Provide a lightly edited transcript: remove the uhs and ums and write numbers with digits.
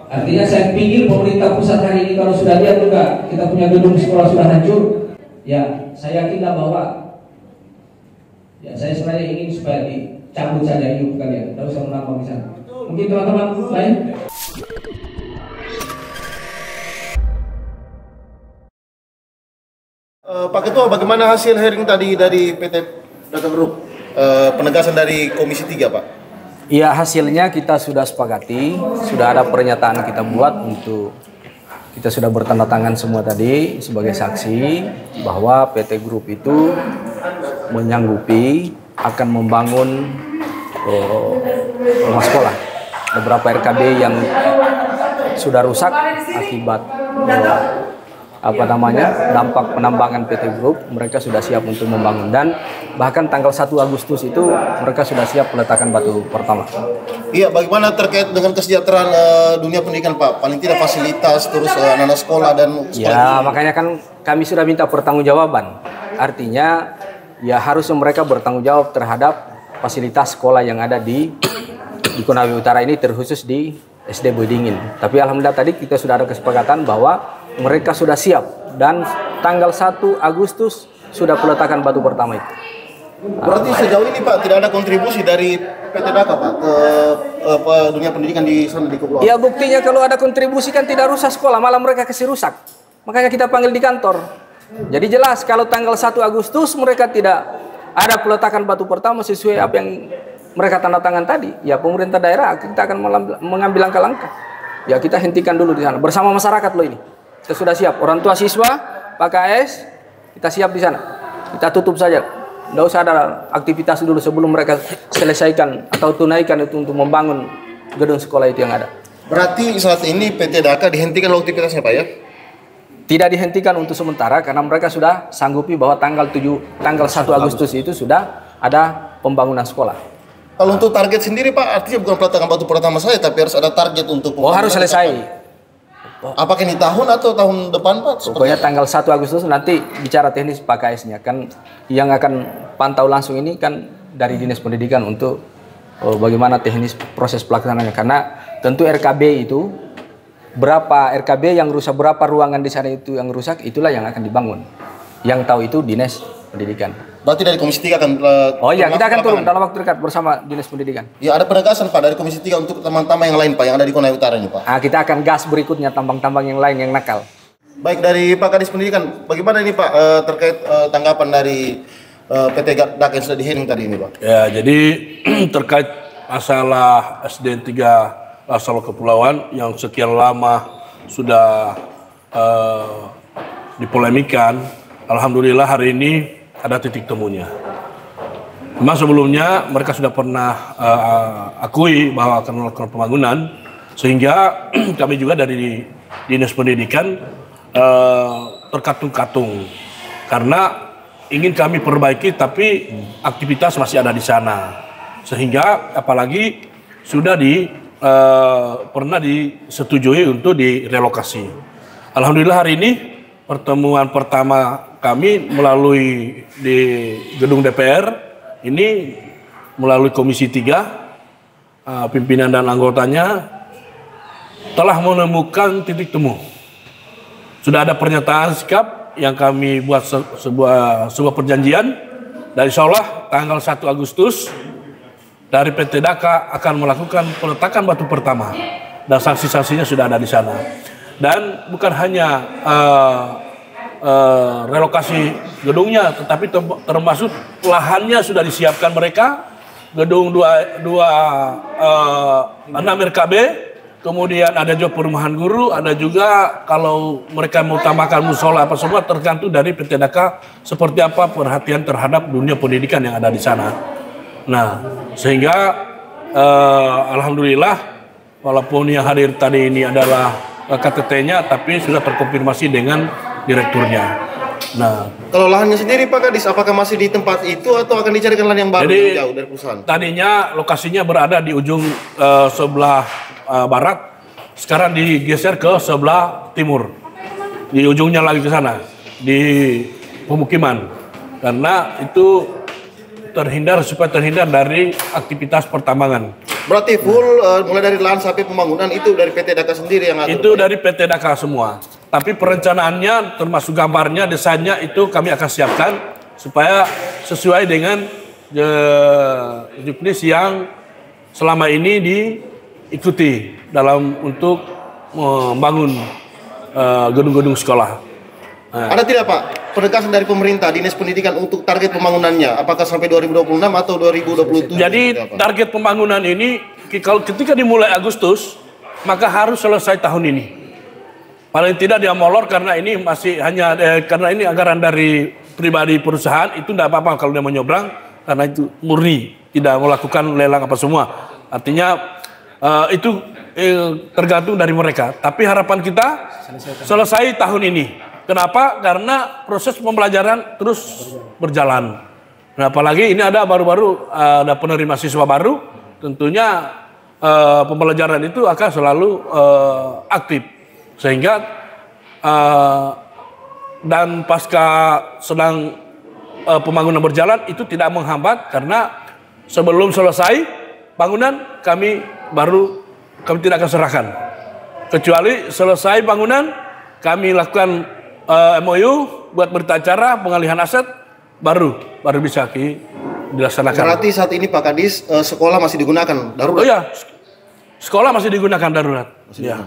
Artinya saya pikir pemerintah pusat hari ini kalau sudah lihat juga kita punya gedung sekolah sudah hancur, ya saya yakinlah bahwa ya saya sebenarnya ingin supaya dicabut saja hidup kalian, tidak usah menambah di sana. Mungkin teman-teman lain. Pak Ketua, bagaimana hasil hearing tadi dari PT Daka Group, penegasan dari Komisi 3, Pak? Ya, hasilnya kita sudah sepakati, sudah ada pernyataan kita buat untuk kita sudah bertanda tangan semua tadi sebagai saksi bahwa PT Group itu menyanggupi akan membangun rumah sekolah. Beberapa RKB yang sudah rusak akibat dampak penambangan PT Group, mereka sudah siap untuk membangun, dan bahkan tanggal 1 Agustus itu mereka sudah siap peletakan batu pertama. Iya, bagaimana terkait dengan kesejahteraan dunia pendidikan, Pak? Paling tidak fasilitas, terus anak-anak sekolah dan sekolah. Ya, makanya kan kami sudah minta pertanggungjawaban. Artinya ya harusnya mereka bertanggung jawab terhadap fasilitas sekolah yang ada di Konawe Utara ini, terkhusus di SD Boydingin. Tapi alhamdulillah tadi kita sudah ada kesepakatan bahwa mereka sudah siap dan tanggal 1 Agustus sudah peletakan batu pertama itu. Berarti sejauh ini, Pak, tidak ada kontribusi dari PT Daka, Pak, ke dunia pendidikan di sana di Kepulauan? Ya, buktinya kalau ada kontribusi kan tidak rusak sekolah, malah mereka kasih rusak. Makanya kita panggil di kantor. Jadi jelas kalau tanggal 1 Agustus mereka tidak ada peletakan batu pertama sesuai apa yang mereka tanda tangan tadi, ya pemerintah daerah kita akan mengambil langkah-langkah. Ya kita hentikan dulu di sana bersama masyarakat loh ini. Kita sudah siap, orang tua siswa, Pak KS, kita siap di sana. Kita tutup saja. Tidak usah ada aktivitas dulu sebelum mereka selesaikan atau tunaikan itu untuk membangun gedung sekolah itu yang ada. Berarti saat ini PT Daka dihentikan aktivitasnya, Pak, ya? Tidak dihentikan untuk sementara karena mereka sudah sanggupi bahwa tanggal 1 Agustus itu sudah ada pembangunan sekolah. Kalau untuk target sendiri, Pak, artinya bukan peletakan batu pertama saja, tapi harus ada target untuk pembangunan. Harus selesai. Apakah ini tahun atau tahun depan, Pak? Pokoknya tanggal 1 Agustus nanti bicara teknis Pak KS-nya. Kan yang akan pantau langsung ini kan dari Dinas Pendidikan untuk bagaimana teknis proses pelaksanaannya. Karena tentu RKB itu, berapa RKB yang rusak, berapa ruangan di sana itu yang rusak, itulah yang akan dibangun. Yang tahu itu Dinas Pendidikan. Berarti dari Komisi 3 akan oh iya, kita akan turun dalam waktu dekat bersama Dinas Pendidikan. Ya, ada penegasan, Pak, dari Komisi 3 untuk teman-teman yang lain, Pak, yang ada di Konawe Utara ini, Pak. Kita akan gas berikutnya tambang-tambang yang lain yang nakal. Baik, dari Pak Kadis Pendidikan, bagaimana ini, Pak, terkait tanggapan dari PT Daka yang sudah di-hearing tadi ini, Pak? Ya, jadi terkait masalah SDN 3 Lasalo Kepulauan yang sekian lama sudah dipolemikan, alhamdulillah hari ini ada titik temunya. Memang sebelumnya mereka sudah pernah akui bahwa akan melakukan pembangunan, sehingga kami juga dari Dinas Pendidikan terkatung-katung karena ingin kami perbaiki, tapi aktivitas masih ada di sana, sehingga apalagi sudah pernah disetujui untuk direlokasi. Alhamdulillah hari ini pertemuan pertama kami melalui di gedung DPR ini melalui Komisi 3, pimpinan dan anggotanya telah menemukan titik temu. Sudah ada pernyataan sikap yang kami buat sebuah perjanjian, dan insya Allah tanggal 1 Agustus dari PT Daka akan melakukan peletakan batu pertama, dan saksi-saksinya sudah ada di sana. Dan bukan hanya relokasi gedungnya, tetapi termasuk lahannya sudah disiapkan mereka. Gedung 6 RKB, kemudian ada juga perumahan guru, ada juga kalau mereka mau tambahkan musola apa semua, tergantung dari PT Daka seperti apa perhatian terhadap dunia pendidikan yang ada di sana. Nah, sehingga alhamdulillah walaupun yang hadir tadi ini adalah KTT-nya, tapi sudah terkonfirmasi dengan direkturnya. Nah, kalau lahannya sendiri, Pak Kadis, apakah masih di tempat itu atau akan dicarikan lahan yang baru yang jauh dari perusahaan? Tadinya lokasinya berada di ujung sebelah barat, sekarang digeser ke sebelah timur, di ujungnya lagi ke sana, di pemukiman, karena itu supaya terhindar dari aktivitas pertambangan. Berarti full mulai dari lahan sampai pembangunan itu dari PT Daka sendiri yang atur? Itu dari PT Daka semua. Tapi perencanaannya termasuk gambarnya, desainnya itu kami akan siapkan supaya sesuai dengan juknis yang selama ini diikuti dalam untuk membangun gedung-gedung sekolah. Ada tidak Pak penegasan dari pemerintah Dinas Pendidikan untuk target pembangunannya? Apakah sampai 2026 atau 2027? Jadi target pembangunan ini kalau ketika dimulai Agustus maka harus selesai tahun ini. Paling tidak dia molor karena ini masih hanya karena ini anggaran dari pribadi perusahaan, itu tidak apa-apa kalau dia mau nyebrang karena itu murni tidak melakukan lelang apa semua. Artinya itu tergantung dari mereka. Tapi harapan kita selesai tahun ini. Kenapa? Karena proses pembelajaran terus berjalan. Nah, apalagi ini ada baru-baru ada penerima siswa baru, tentunya pembelajaran itu akan selalu aktif. Sehingga dan pasca sedang pembangunan berjalan itu tidak menghambat karena sebelum selesai bangunan kami tidak akan serahkan. Kecuali selesai bangunan kami lakukan MOU buat berita acara pengalihan aset baru bisa dilaksanakan. Berarti saat ini Pak Kadis sekolah masih digunakan darurat? Oh ya, sekolah masih digunakan darurat. Ya.